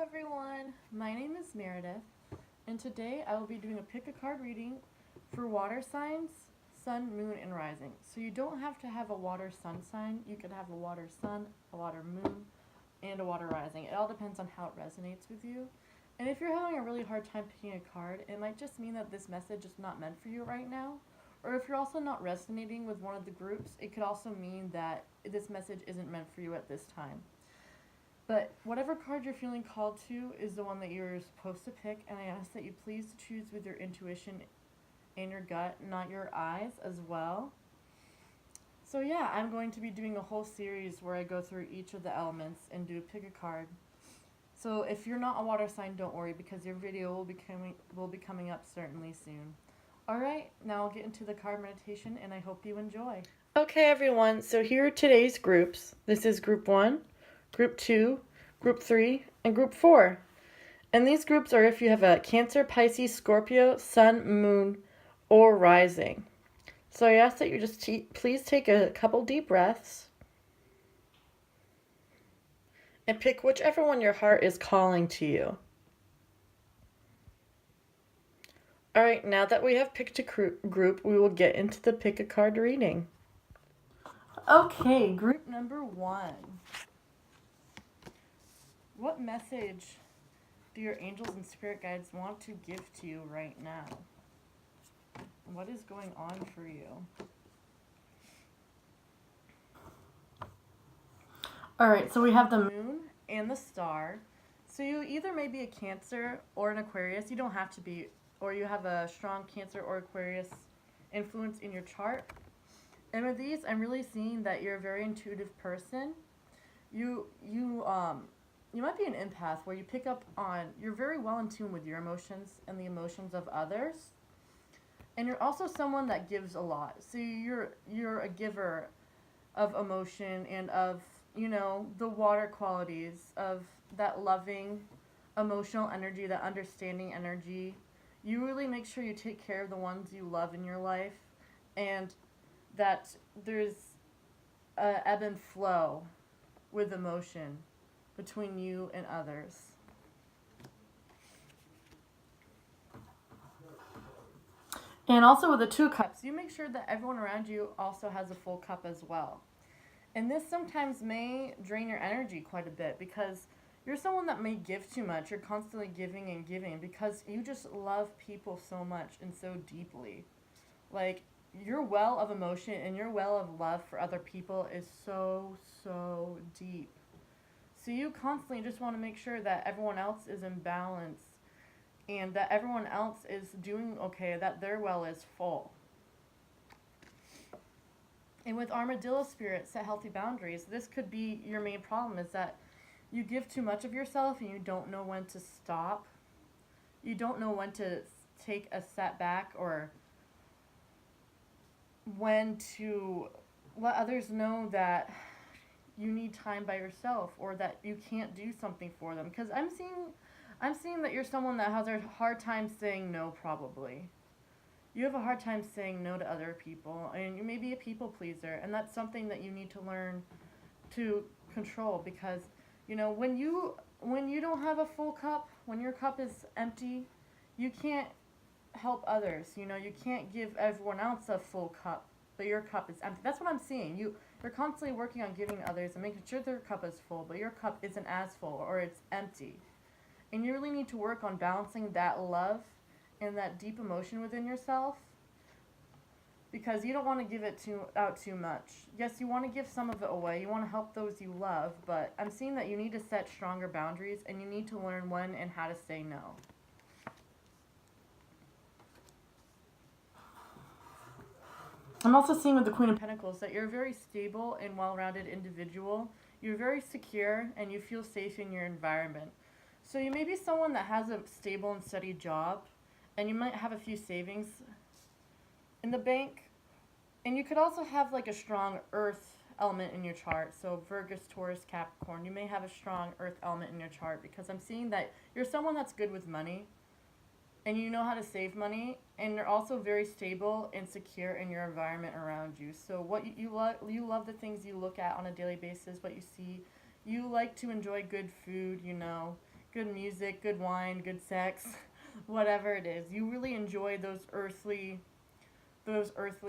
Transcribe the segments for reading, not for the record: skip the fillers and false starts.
everyone, my name is Meredith, and today I will be doing a pick a card reading for water signs, sun, moon, and rising. So you don't have to have a water sun sign, you could have a water sun, a water moon, and a water rising. It all depends on how it resonates with you. And if you're having a really hard time picking a card, it might just mean that this message is not meant for you right now. Or if you're also not resonating with one of the groups, it could also mean that this message isn't meant for you at this time. But whatever card you're feeling called to is the one that you're supposed to pick, and I ask that you please choose with your intuition and your gut, not your eyes as well. So yeah, I'm going to be doing a whole series where I go through each of the elements and do pick a card. So if you're not a water sign, don't worry, because your video will be coming up certainly soon. Alright, now I'll get into the card meditation and I hope you enjoy. Okay everyone, so here are today's groups. This is group 1, group 2, group 3, and group 4. And these groups are if you have a Cancer, Pisces, Scorpio, Sun, Moon, or Rising. So I ask that you just please take a couple deep breaths and pick whichever one your heart is calling to you. Alright, now that we have picked a group, we will get into the pick a card reading. Okay, group number 1. What message do your angels and spirit guides want to give to you right now? What is going on for you? Alright, so we have the moon and the star. So you either may be a Cancer or an Aquarius. You don't have to be, or you have a strong Cancer or Aquarius influence in your chart. And with these, I'm really seeing that you're a very intuitive person. You might be an empath where you pick up on, you're very well in tune with your emotions and the emotions of others. And you're also someone that gives a lot. So you're a giver of emotion and of, the water qualities of that loving, emotional energy, that understanding energy. You really make sure you take care of the ones you love in your life, and that there's a ebb and flow with emotion between you and others. And also with the 2 cups, you make sure that everyone around you also has a full cup as well. And this sometimes may drain your energy quite a bit because you're someone that may give too much. You're constantly giving and giving because you just love people so much and so deeply. Like, your well of emotion and your well of love for other people is so, so deep. So you constantly just want to make sure that everyone else is in balance and that everyone else is doing okay, that their well is full. And with armadillo spirit, set healthy boundaries. This could be your main problem, is that you give too much of yourself and you don't know when to stop. You don't know when to take a step back or when to let others know that you need time by yourself or that you can't do something for them. Because I'm seeing that you're someone that has a hard time saying no, probably. You have a hard time saying no to other people, and you may be a people pleaser, and that's something that you need to learn to control, because when you don't have a full cup, when your cup is empty, you can't help others. You can't give everyone else a full cup, but your cup is empty. That's what I'm seeing. You're constantly working on giving others and making sure their cup is full, but your cup isn't as full or it's empty. And you really need to work on balancing that love and that deep emotion within yourself, because you don't want to give it out too much. Yes, you want to give some of it away. You want to help those you love, but I'm seeing that you need to set stronger boundaries and you need to learn when and how to say no. I'm also seeing with the Queen of Pentacles that you're a very stable and well-rounded individual. You're very secure and you feel safe in your environment. So you may be someone that has a stable and steady job, and you might have a few savings in the bank. And you could also have like a strong earth element in your chart. So Virgo, Taurus, Capricorn, you may have a strong earth element in your chart, because I'm seeing that you're someone that's good with money and you know how to save money, and you're also very stable and secure in your environment around you. So what you love the things you look at on a daily basis, what you see. You like to enjoy good food, good music, good wine, good sex, whatever it is. You really enjoy those earthly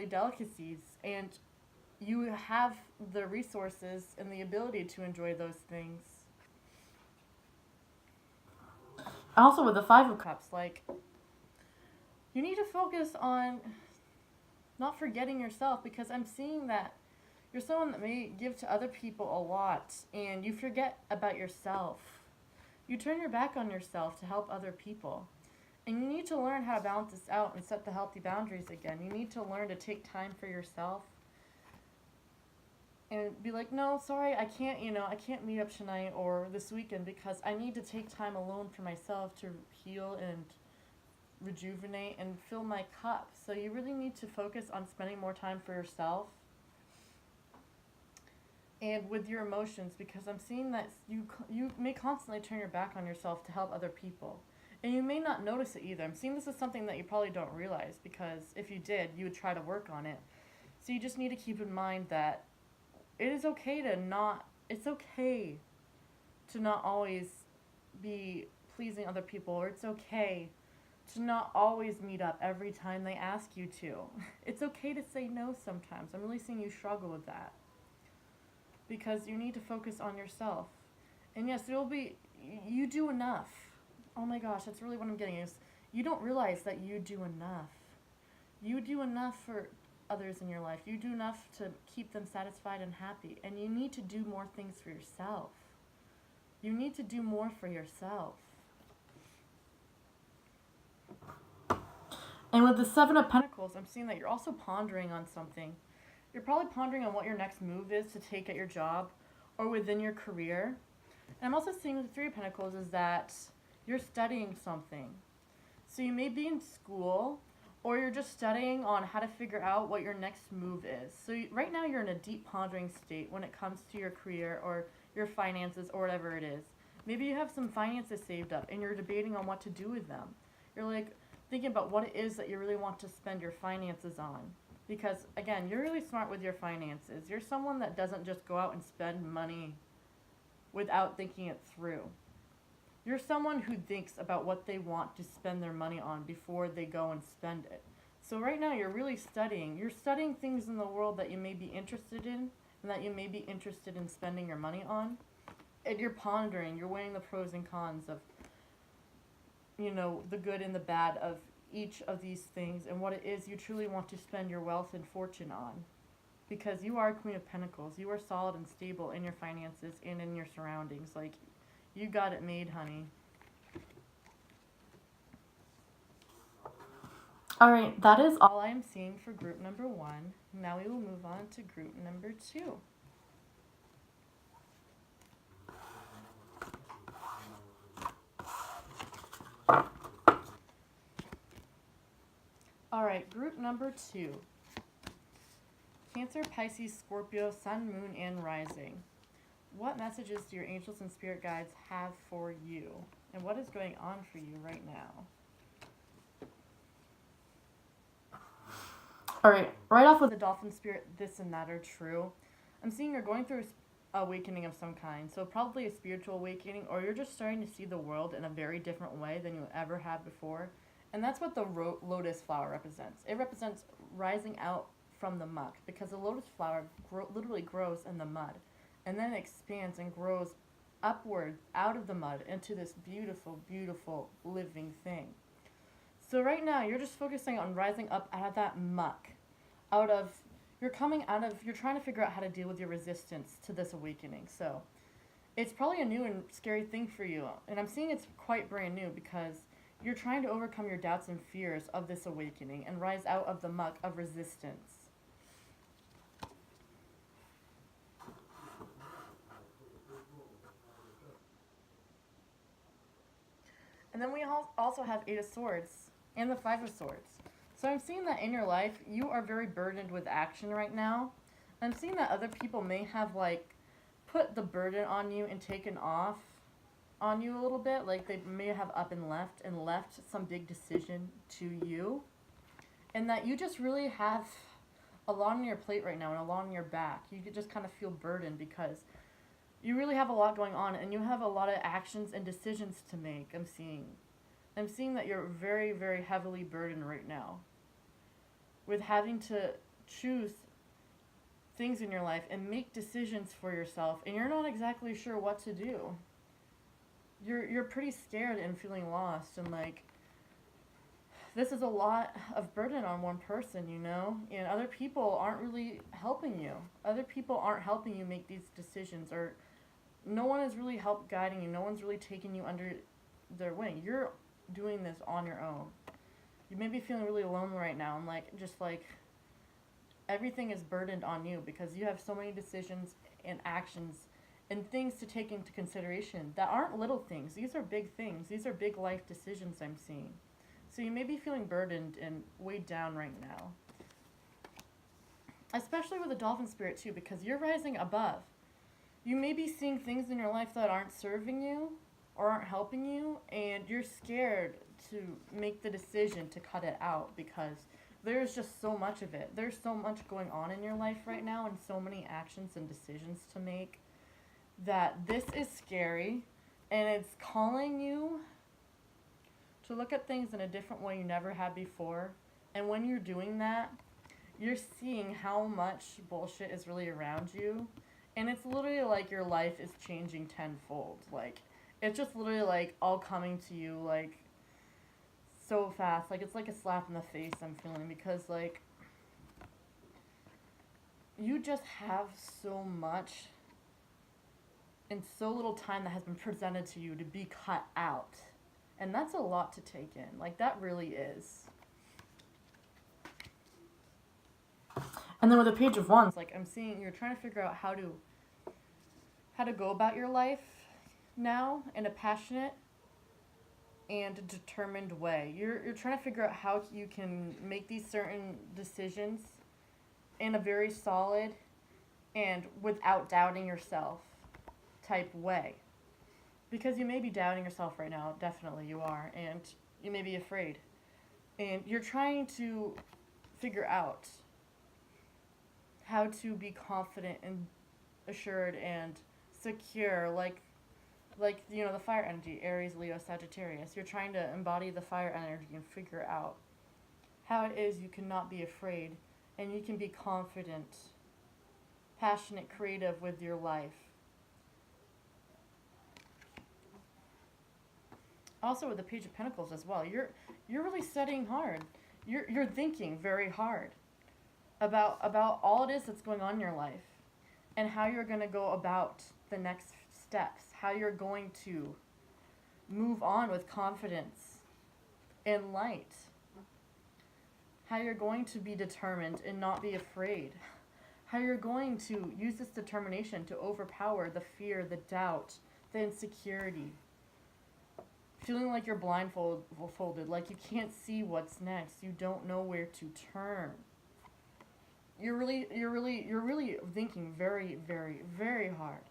delicacies, and you have the resources and the ability to enjoy those things. Also with the 5 of Cups, like, you need to focus on not forgetting yourself, because I'm seeing that you're someone that may give to other people a lot and you forget about yourself. You turn your back on yourself to help other people. And you need to learn how to balance this out and set the healthy boundaries again. You need to learn to take time for yourself and be like, no, sorry, I can't meet up tonight or this weekend because I need to take time alone for myself to heal and rejuvenate and fill my cup. So you really need to focus on spending more time for yourself and with your emotions, because I'm seeing that you may constantly turn your back on yourself to help other people. And you may not notice it either. I'm seeing this is something that you probably don't realize, because if you did, you would try to work on it. So you just need to keep in mind that it's okay to not always be pleasing other people, or it's okay to not always meet up every time they ask you to. It's okay to say no sometimes. I'm really seeing you struggle with that, because you need to focus on yourself. And yes, you do enough. Oh my gosh, that's really what I'm getting is you don't realize that you do enough. You do enough for others in your life. You do enough to keep them satisfied and happy. And you need to do more things for yourself. You need to do more for yourself. And with the 7 of Pentacles, I'm seeing that you're also pondering on something. You're probably pondering on what your next move is to take at your job or within your career. And I'm also seeing with the 3 of Pentacles is that you're studying something. So you may be in school, or you're just studying on how to figure out what your next move is. So right now you're in a deep pondering state when it comes to your career or your finances or whatever it is. Maybe you have some finances saved up and you're debating on what to do with them. You're like thinking about what it is that you really want to spend your finances on. Because again, you're really smart with your finances. You're someone that doesn't just go out and spend money without thinking it through. You're someone who thinks about what they want to spend their money on before they go and spend it. So right now you're really studying. You're studying things in the world that you may be interested in and that you may be interested in spending your money on. And you're pondering, you're weighing the pros and cons of, the good and the bad of each of these things and what it is you truly want to spend your wealth and fortune on. Because you are Queen of Pentacles. You are solid and stable in your finances and in your surroundings. Like, you got it made, honey. Alright, that is all I am seeing for group number 1. Now we will move on to group number 2. Alright, group number 2. Cancer, Pisces, Scorpio, Sun, Moon, and Rising. What messages do your angels and spirit guides have for you? And what is going on for you right now? Alright, right off with the Dolphin Spirit, this and that are true. I'm seeing you're going through an awakening of some kind. So probably a spiritual awakening, or you're just starting to see the world in a very different way than you ever have before. And that's what the lotus flower represents. It represents rising out from the muck, because the lotus flower literally grows in the mud. And then it expands and grows upward out of the mud into this beautiful, beautiful living thing. So right now, you're just focusing on rising up out of that muck. You're trying to figure out how to deal with your resistance to this awakening. So it's probably a new and scary thing for you. And I'm seeing it's quite brand new, because you're trying to overcome your doubts and fears of this awakening and rise out of the muck of resistance. And then we also have 8 of Swords and the 5 of Swords. So I'm seeing that in your life, you are very burdened with action right now. I'm seeing that other people may have, put the burden on you and taken off on you a little bit. Like, they may have up and left some big decision to you. And that you just really have a lot on your plate right now and a lot on your back. You could just kind of feel burdened because You really have a lot going on, and you have a lot of actions and decisions to make. I'm seeing that you're very, very heavily burdened right now with having to choose things in your life and make decisions for yourself, and you're not exactly sure what to do. You're pretty scared and feeling lost, and like this is a lot of burden on one person, you know? And other people aren't really helping you. Other people aren't helping you make these decisions, or no one is really help guiding you. No one's really taking you under their wing. You're doing this on your own. You may be feeling really alone right now, and like just like everything is burdened on you because you have so many decisions and actions and things to take into consideration that aren't little things. These are big things. These are big life decisions I'm seeing. So you may be feeling burdened and weighed down right now. Especially with the dolphin spirit too, because you're rising above. You may be seeing things in your life that aren't serving you or aren't helping you, and you're scared to make the decision to cut it out because there's just so much of it. There's so much going on in your life right now and so many actions and decisions to make that this is scary, and it's calling you to look at things in a different way you never had before. And when you're doing that, you're seeing how much bullshit is really around you. And it's literally like your life is changing tenfold. Like, it's just literally like all coming to you like so fast. Like, it's like a slap in the face I'm feeling, because like you just have so much in so little time that has been presented to you to be cut out. And that's a lot to take in. Like, that really is. And then with the Page of Wands, like, I'm seeing you're trying to figure out how to go about your life now in a passionate and determined way. You're trying to figure out how you can make these certain decisions in a very solid and without doubting yourself type way. Because you may be doubting yourself right now, definitely you are, and you may be afraid. And you're trying to figure out how to be confident and assured and secure, like you know, the fire energy, Aries, Leo, Sagittarius. You're trying to embody the fire energy and figure out how it is you cannot be afraid and you can be confident, passionate, creative with your life. Also with the Page of Pentacles as well, you're really studying hard. You're thinking very hard about all it is that's going on in your life and how you're going to go about the next steps, how you're going to move on with confidence and light, how you're going to be determined and not be afraid, how you're going to use this determination to overpower the fear, the doubt, the insecurity, feeling like you're blindfolded, like you can't see what's next, you don't know where to turn. You're really thinking very, very, very hard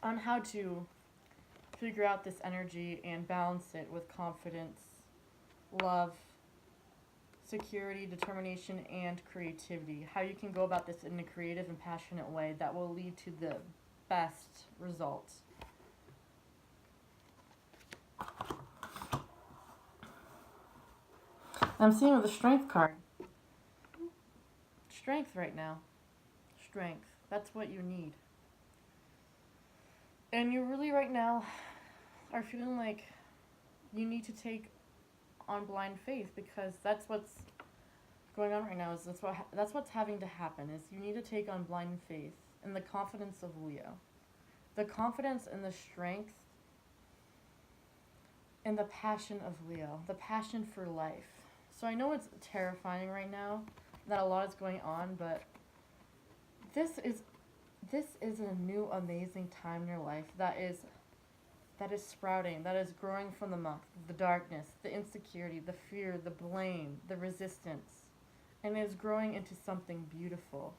on how to figure out this energy and balance it with confidence, love, security, determination, and creativity. How you can go about this in a creative and passionate way that will lead to the best results. I'm seeing with the Strength card. Strength right now. Strength. That's what you need. And you really right now are feeling like you need to take on blind faith, because that's what's going on right now. Is that's what's having to happen, is you need to take on blind faith and the confidence of Leo. The confidence and the strength and the passion of Leo. The passion for life. So I know it's terrifying right now that a lot is going on, but this is a new amazing time in your life that is sprouting, that is growing from the muck, the darkness, the insecurity, the fear, the blame, the resistance, and it is growing into something beautiful.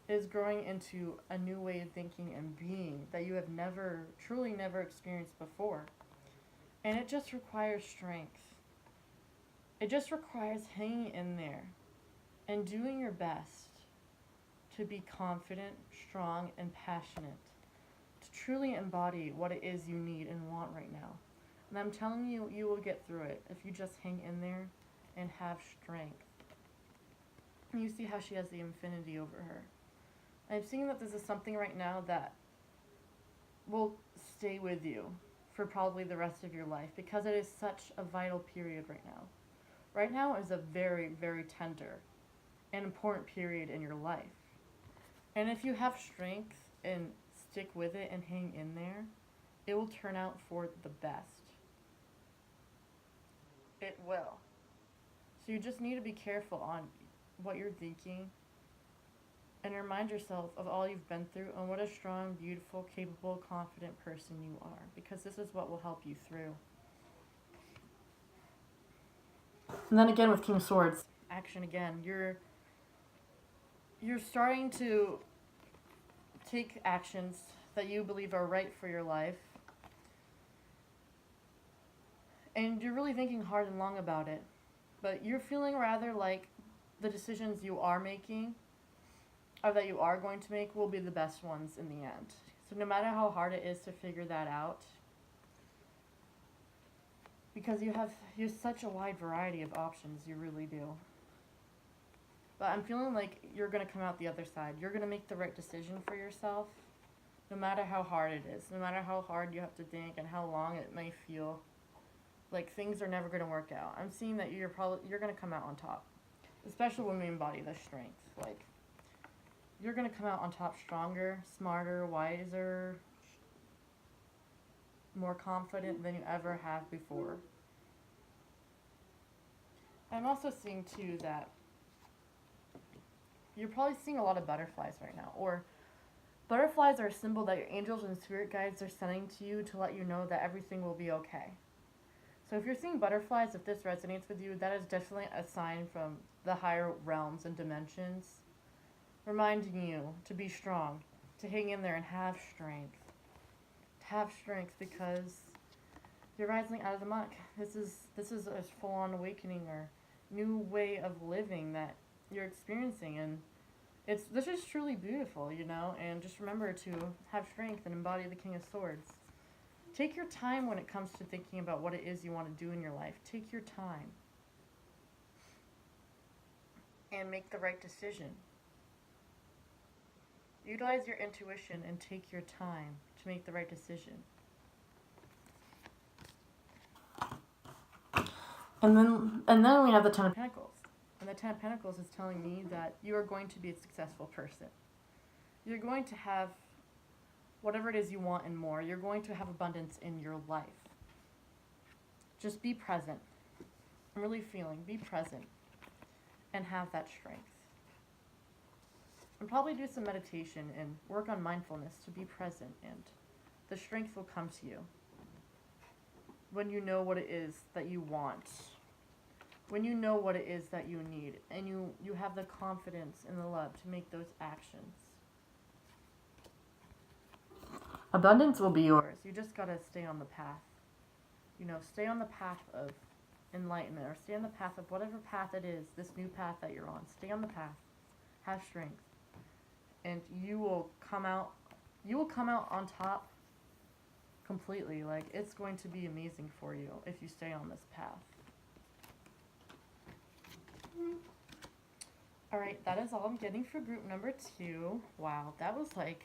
It is growing into a new way of thinking and being that you have truly never experienced before. And it just requires strength. It just requires hanging in there and doing your best to be confident, strong, and passionate truly embody what it is you need and want right now. And I'm telling you, you will get through it if you just hang in there and have strength. And you see how she has the infinity over her. I'm seeing that this is something right now that will stay with you for probably the rest of your life because it is such a vital period right now. Right now is a very, very tender and important period in your life. And if you have strength and stick with it and hang in there, it will turn out for the best. It will. So you just need to be careful on what you're thinking and remind yourself of all you've been through and what a strong, beautiful, capable, confident person you are, because this is what will help you through. And then again with King of Swords, action again. You're starting to take actions that you believe are right for your life. And you're really thinking hard and long about it. But you're feeling rather like the decisions you are making or that you are going to make will be the best ones in the end. So no matter how hard it is to figure that out, because you have such a wide variety of options, you really do. But I'm feeling like you're going to come out the other side. You're going to make the right decision for yourself, no matter how hard it is, no matter how hard you have to think and how long it may feel like things are never going to work out. I'm seeing that you're going to come out on top, especially when we embody the strength. Like, you're going to come out on top stronger, smarter, wiser, more confident than you ever have before. I'm also seeing, too, that you're probably seeing a lot of butterflies right now. Or butterflies are a symbol that your angels and spirit guides are sending to you to let you know that everything will be okay. So if you're seeing butterflies, if this resonates with you, that is definitely a sign from the higher realms and dimensions reminding you to be strong, to hang in there and have strength. To have strength because you're rising out of the muck. This is a full-on awakening or new way of living that you're experiencing, and this is truly beautiful, you know. And just remember to have strength and embody the King of Swords. Take your time when it comes to thinking about what it is you want to do in your life. Take your time and make the right decision. Utilize your intuition and take your time to make the right decision. And then we have the Ten of Pentacles. And the Ten of Pentacles is telling me that you are going to be a successful person. You're going to have whatever it is you want and more. You're going to have abundance in your life. Just be present. I'm really feeling, be present and have that strength. And probably do some meditation and work on mindfulness to be present, and the strength will come to you when you know what it is that you want, when you know what it is that you need, and you have the confidence and the love to make those actions. Abundance will be yours. You just gotta stay on the path. You know, stay on the path of enlightenment, or stay on the path of whatever path it is, this new path that you're on. Stay on the path. Have strength. And you will come out on top completely. Like, it's going to be amazing for you if you stay on this path. Alright, that is all I'm getting for group number 2. Wow, that was like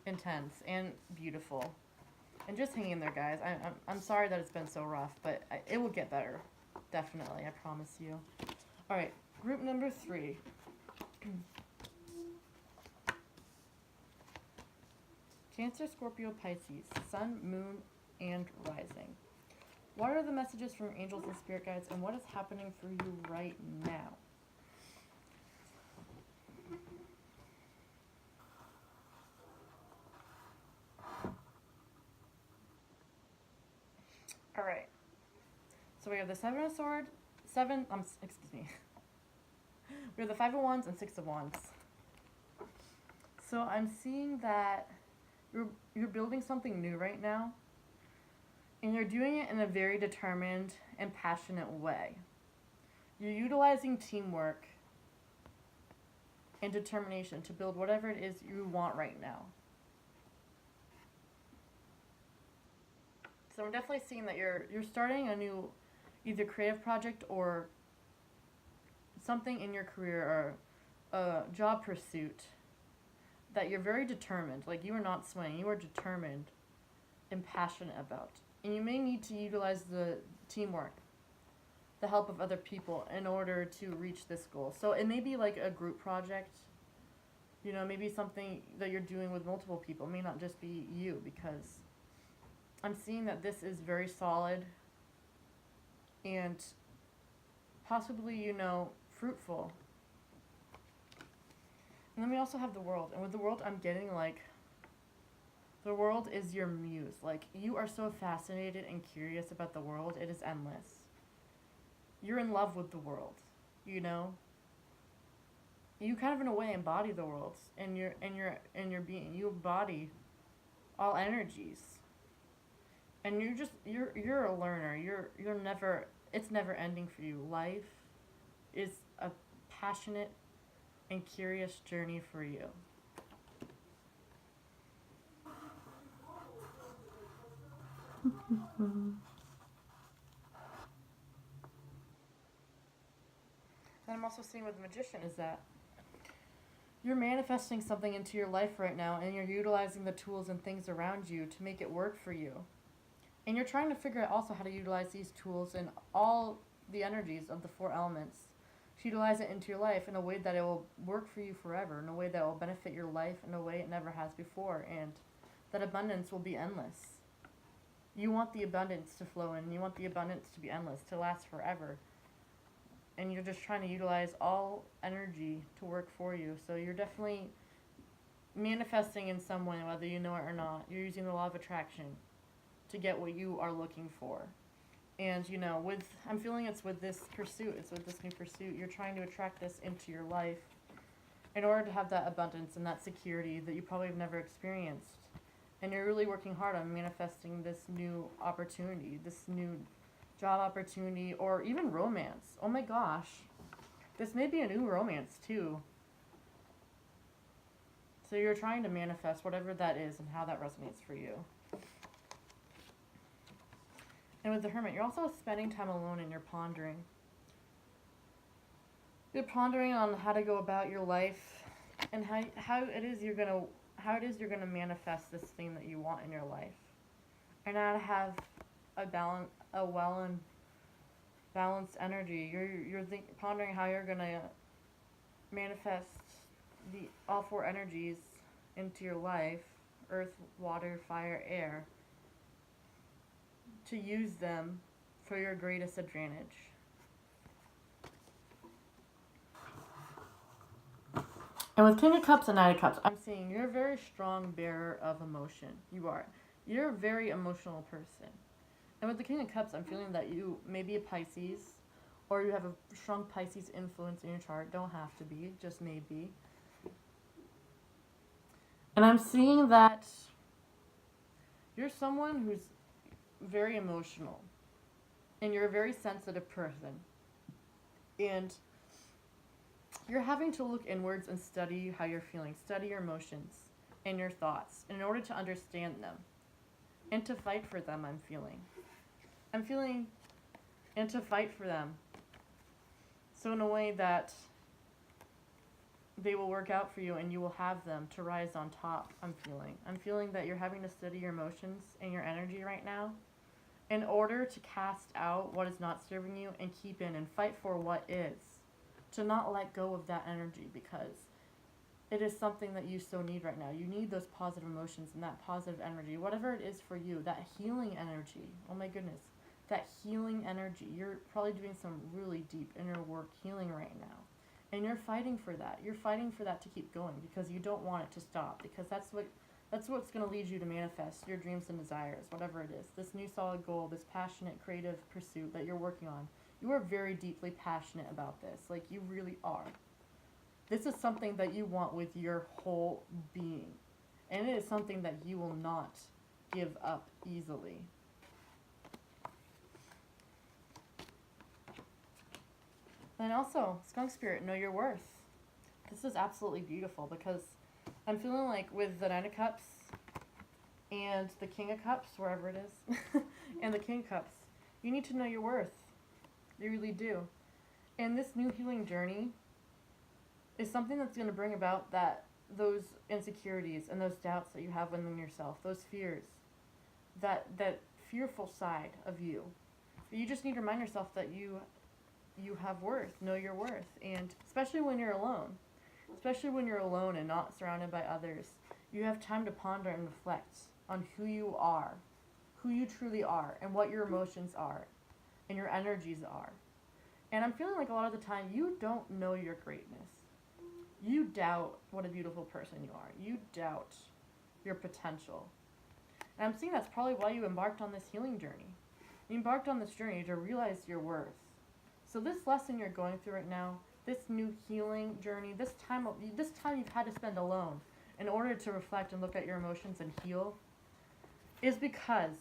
intense and beautiful. And just hang in there, guys. I'm sorry that it's been so rough, but it will get better. Definitely, I promise you. Alright, group number 3. Cancer, Scorpio, Pisces, Sun, Moon, and Rising. What are the messages from angels and spirit guides, and what is happening for you right now? Alright. So we have the Seven of Swords, we have the Five of Wands and Six of Wands. So I'm seeing that you're building something new right now, and you're doing it in a very determined and passionate way. You're utilizing teamwork and determination to build whatever it is you want right now. So I'm definitely seeing that you're starting a new either creative project or something in your career or a job pursuit that you're very determined. Like, you are not swaying. You are determined and passionate about. And you may need to utilize the teamwork, the help of other people in order to reach this goal. So it may be like a group project, you know, maybe something that you're doing with multiple people. It may not just be you, because I'm seeing that this is very solid and possibly, you know, fruitful. And then we also have the world. And with the world, I'm getting like, the world is your muse. Like, you are so fascinated and curious about the world, it is endless. You're in love with the world, you know? You kind of in a way embody the world in your being. You embody all energies. And you're a learner. You're never, it's never ending for you. Life is a passionate and curious journey for you. And I'm also seeing with the magician is that you're manifesting something into your life right now, and you're utilizing the tools and things around you to make it work for you. And you're trying to figure out also how to utilize these tools and all the energies of the 4 elements to utilize it into your life in a way that it will work for you forever, in a way that will benefit your life in a way it never has before, and that abundance will be endless. You want the abundance to flow in, you want the abundance to be endless, to last forever. And you're just trying to utilize all energy to work for you. So you're definitely manifesting in some way, whether you know it or not. You're using the law of attraction to get what you are looking for. And, you know, I'm feeling it's with this pursuit, it's with this new pursuit, you're trying to attract this into your life in order to have that abundance and that security that you probably have never experienced. And you're really working hard on manifesting this new opportunity, this new job opportunity, or even romance. Oh my gosh. This may be a new romance too. So you're trying to manifest whatever that is and how that resonates for you. And with the Hermit, you're also spending time alone and you're pondering. You're pondering on how to go about your life and how it is you're gonna manifest this thing that you want in your life. And how to have a well and balanced energy. You're pondering how you're gonna manifest all 4 energies into your life: earth, water, fire, air, to use them for your greatest advantage. And with King of Cups and Knight of Cups, I'm seeing you're a very strong bearer of emotion. You are. You're a very emotional person. And with the King of Cups, I'm feeling that you may be a Pisces, or you have a strong Pisces influence in your chart. Don't have to be, just maybe. And I'm seeing that you're someone who's very emotional. And you're a very sensitive person. And you're having to look inwards and study how you're feeling. Study your emotions and your thoughts in order to understand them. And to fight for them, I'm feeling. And to fight for them. So in a way that they will work out for you and you will have them to rise on top, I'm feeling. I'm feeling that you're having to study your emotions and your energy right now in order to cast out what is not serving you and keep in and fight for what is. To not let go of that energy, because it is something that you so need right now. You need those positive emotions and that positive energy, whatever it is for you, that healing energy. Oh my goodness. That healing energy. You're probably doing some really deep inner work healing right now. And you're fighting for that. You're fighting for that to keep going because you don't want it to stop. Because that's what's going to lead you to manifest your dreams and desires, whatever it is. This new solid goal, this passionate creative pursuit that you're working on. You are very deeply passionate about this. Like, you really are. This is something that you want with your whole being. And it is something that you will not give up easily. And also, Skunk Spirit, know your worth. This is absolutely beautiful because I'm feeling like with the Nine of Cups and the King of Cups, wherever it is, And the King of Cups. You need to know your worth. You really do. And this new healing journey is something that's going to bring about those insecurities and those doubts that you have within yourself, those fears, that fearful side of you. You just need to remind yourself that you have worth, know your worth, and especially when you're alone. Especially when you're alone and not surrounded by others, you have time to ponder and reflect on who you are, who you truly are, and what your emotions are, and your energies are. And I'm feeling like a lot of the time you don't know your greatness. You doubt what a beautiful person you are. You doubt your potential. And I'm seeing that's probably why you embarked on this healing journey. You embarked on this journey to realize your worth. So this lesson you're going through right now, this new healing journey, this time you've had to spend alone in order to reflect and look at your emotions and heal, is because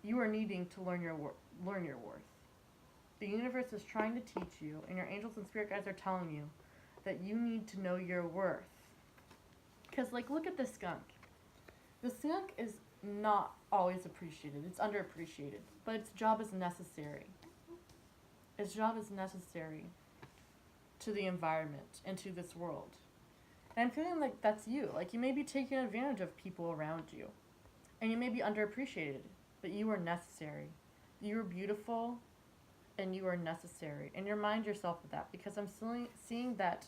you are needing to learn your worth. The universe is trying to teach you, and your angels and spirit guides are telling you that you need to know your worth. Because, like, look at the skunk. The skunk is not always appreciated. It's underappreciated. But its job is necessary. Its job is necessary to the environment and to this world. And I'm feeling like that's you. Like, you may be taking advantage of people around you. And you may be underappreciated. But you are necessary. You are beautiful. And you are necessary. And remind yourself of that. Because I'm seeing that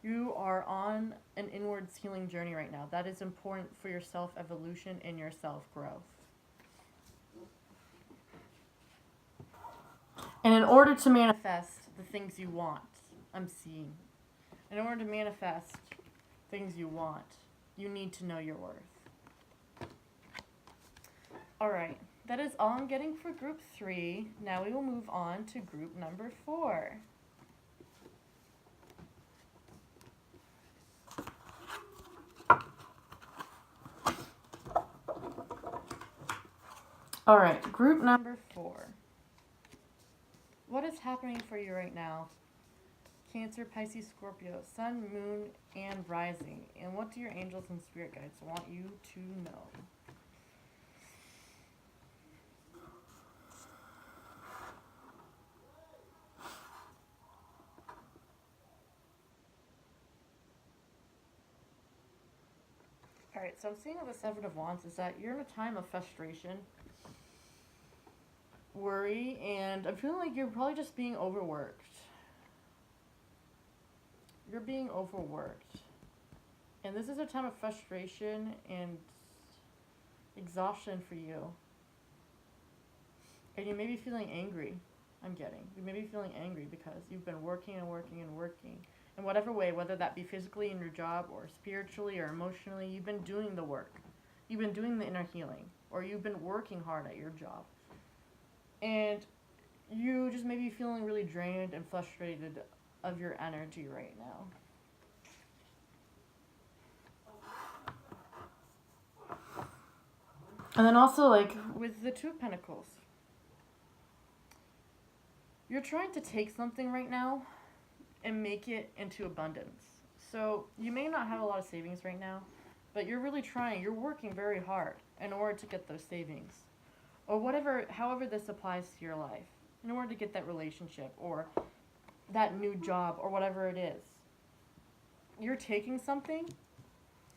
you are on an inwards healing journey right now. That is important for your self-evolution and your self-growth. And in order to manifest the things you want, I'm seeing, in order to manifest things you want, you need to know your worth. Alright, that is all I'm getting for group 3. Now we will move on to group number 4. Alright, group number 4. What is happening for you right now? Cancer, Pisces, Scorpio, Sun, Moon, and Rising. And what do your angels and spirit guides want you to know? Alright, so I'm seeing with the Seven of Wands is that you're in a time of frustration, worry, and I'm feeling like you're probably just being overworked. You're being overworked. And this is a time of frustration and exhaustion for you. And you may be feeling angry, I'm getting. You may be feeling angry because you've been working and working and working. In whatever way, whether that be physically in your job or spiritually or emotionally, you've been doing the work. You've been doing the inner healing. Or you've been working hard at your job. And you just may be feeling really drained and frustrated of your energy right now. And then also, like, with the Two of Pentacles, you're trying to take something right now and make it into abundance. So you may not have a lot of savings right now, but you're really trying. You're working very hard in order to get those savings. Or whatever, however this applies to your life, in order to get that relationship or that new job or whatever it is. You're taking something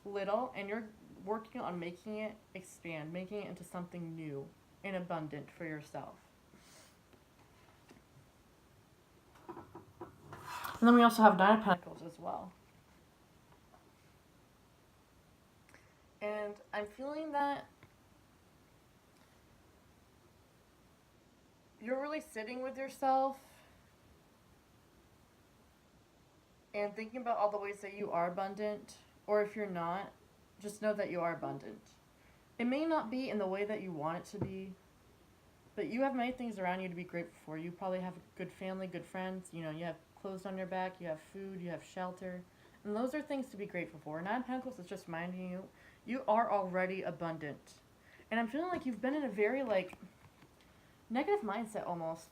little and you're working on making it expand, making it into something new and abundant for yourself. And then we also have Nine of Pentacles as well. And I'm feeling that you're really sitting with yourself and thinking about all the ways that you are abundant, or if you're not, just know that you are abundant. It may not be in the way that you want it to be, but you have many things around you to be grateful for. You probably have a good family, good friends, you have clothes on your back, you have food, you have shelter, and those are things to be grateful for. Nine of Pentacles is just reminding you, you are already abundant. And I'm feeling like you've been in a very, negative mindset almost,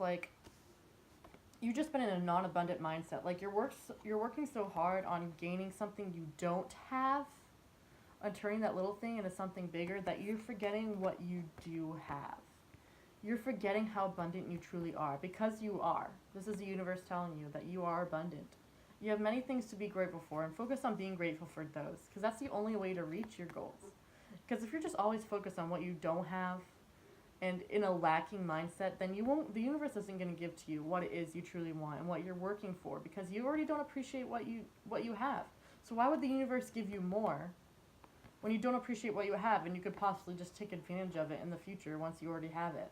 you've just been in a non-abundant mindset. Like, you're working so hard on gaining something you don't have, on turning that little thing into something bigger, that you're forgetting what you do have. you're forgetting how abundant you truly are, because you are. This is the universe telling you that you are abundant. You have many things to be grateful for, and focus on being grateful for those, because that's the only way to reach your goals. Because if you're just always focused on what you don't have and in a lacking mindset, then the universe isn't going to give to you what it is you truly want and what you're working for, because you already don't appreciate what you have. So why would the universe give you more when you don't appreciate what you have, and you could possibly just take advantage of it in the future once you already have it?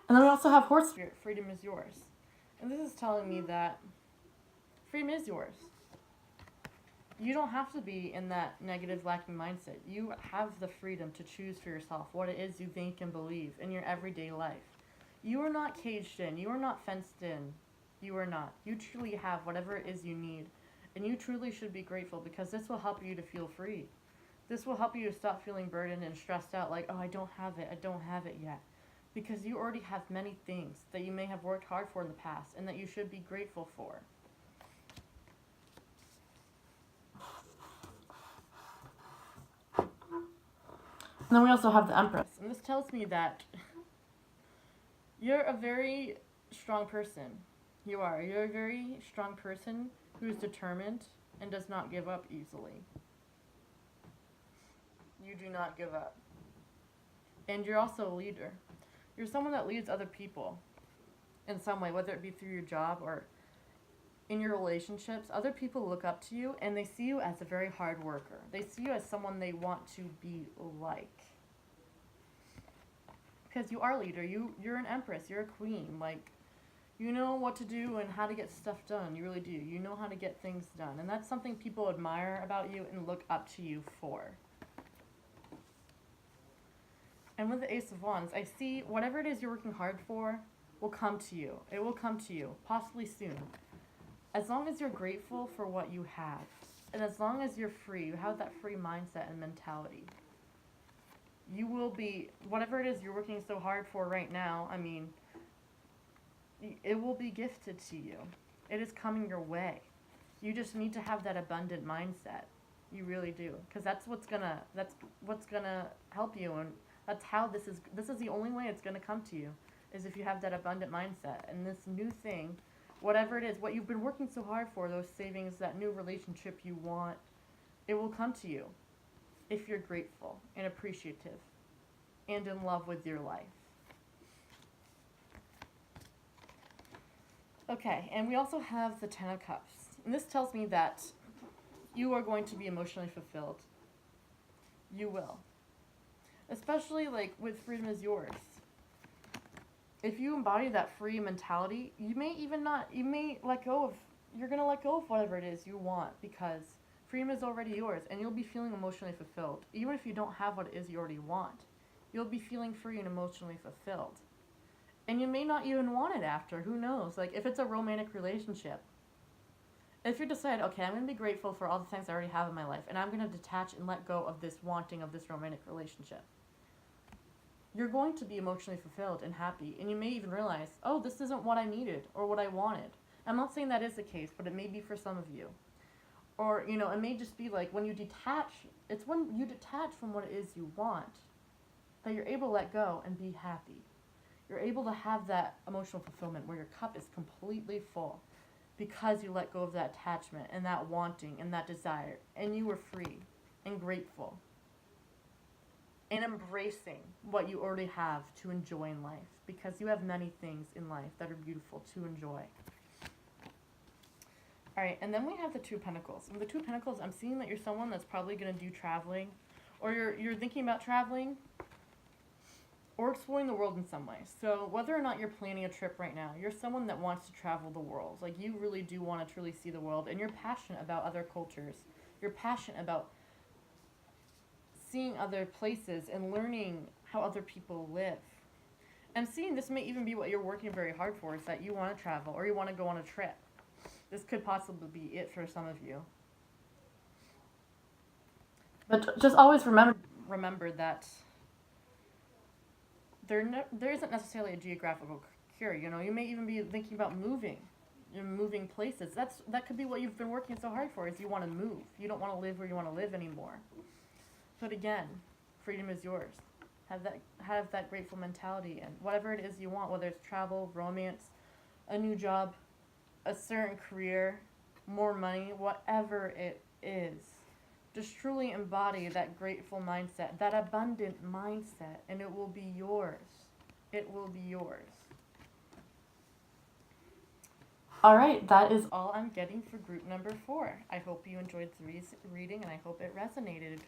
And then we also have horse spirit, freedom is yours. And this is telling me that freedom is yours. You don't have to be in that negative, lacking mindset. You have the freedom to choose for yourself what it is you think and believe in your everyday life. You are not caged in. You are not fenced in. You are not. You truly have whatever it is you need. And you truly should be grateful, because this will help you to feel free. This will help you to stop feeling burdened and stressed out like, oh, I don't have it yet. Because you already have many things that you may have worked hard for in the past and that you should be grateful for. And then we also have the Empress. And this tells me that you're a very strong person. You are. You're a very strong person who is determined and does not give up easily. You do not give up. And you're also a leader. You're someone that leads other people in some way, whether it be through your job or in your relationships. Other people look up to you, and they see you as a very hard worker. They see you as someone they want to be like. Because you are a leader. You're an empress. You're a queen. Like, you know what to do and how to get stuff done. You really do. You know how to get things done. And that's something people admire about you and look up to you for. And with the Ace of Wands, I see whatever it is you're working hard for will come to you. It will come to you, possibly soon. As long as you're grateful for what you have, and as long as you're free, you have that free mindset and mentality, you will be, whatever it is you're working so hard for right now, I mean, it will be gifted to you. It is coming your way. You just need to have that abundant mindset. You really do. Because that's what's gonna help you, and that's how this is the only way it's going to come to you, is if you have that abundant mindset. And this new thing, whatever it is, what you've been working so hard for, those savings, that new relationship you want, it will come to you if you're grateful and appreciative and in love with your life. Okay, and we also have the Ten of Cups. And this tells me that you are going to be emotionally fulfilled. You will. Especially like with freedom is yours. If you embody that free mentality, you're going to let go of whatever it is you want, because freedom is already yours, and you'll be feeling emotionally fulfilled. Even if you don't have what it is you already want, you'll be feeling free and emotionally fulfilled. And you may not even want it after, who knows? Like if it's a romantic relationship, if you decide, okay, I'm going to be grateful for all the things I already have in my life, and I'm going to detach and let go of this wanting of this romantic relationship, you're going to be emotionally fulfilled and happy. And you may even realize, oh, this isn't what I needed or what I wanted. I'm not saying that is the case, but it may be for some of you. Or, it may just be like when you detach, it's when you detach from what it is you want that you're able to let go and be happy. You're able to have that emotional fulfillment where your cup is completely full because you let go of that attachment and that wanting and that desire, and you were free and grateful and embracing what you already have to enjoy in life, because you have many things in life that are beautiful to enjoy. All right, and then we have the Two of Pentacles. And the Two of Pentacles, I'm seeing that you're someone that's probably going to do traveling, or you're thinking about traveling, or exploring the world in some way. So whether or not you're planning a trip right now, you're someone that wants to travel the world. Like, you really do want to truly see the world, and you're passionate about other cultures. You're passionate about seeing other places and learning how other people live. I'm seeing this may even be what you're working very hard for, is that you want to travel or you want to go on a trip. This could possibly be it for some of you. But just always remember that there isn't necessarily a geographical cure. You may even be thinking about moving you're moving places. That could be what you've been working so hard for, is you want to move. You don't want to live where you want to live anymore. But again, freedom is yours. Have that grateful mentality, and whatever it is you want, whether it's travel, romance, a new job, a certain career, more money, whatever it is, just truly embody that grateful mindset, that abundant mindset, and it will be yours. It will be yours. All right, that is all I'm getting for group number 4. I hope you enjoyed the reading, and I hope it resonated.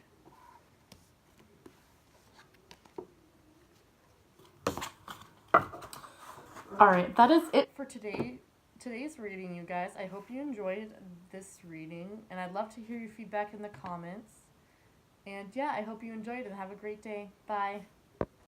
All right, that is it for today's reading, you guys. I hope you enjoyed this reading, and I'd love to hear your feedback in the comments. And yeah, I hope you enjoyed it. Have a great day. Bye.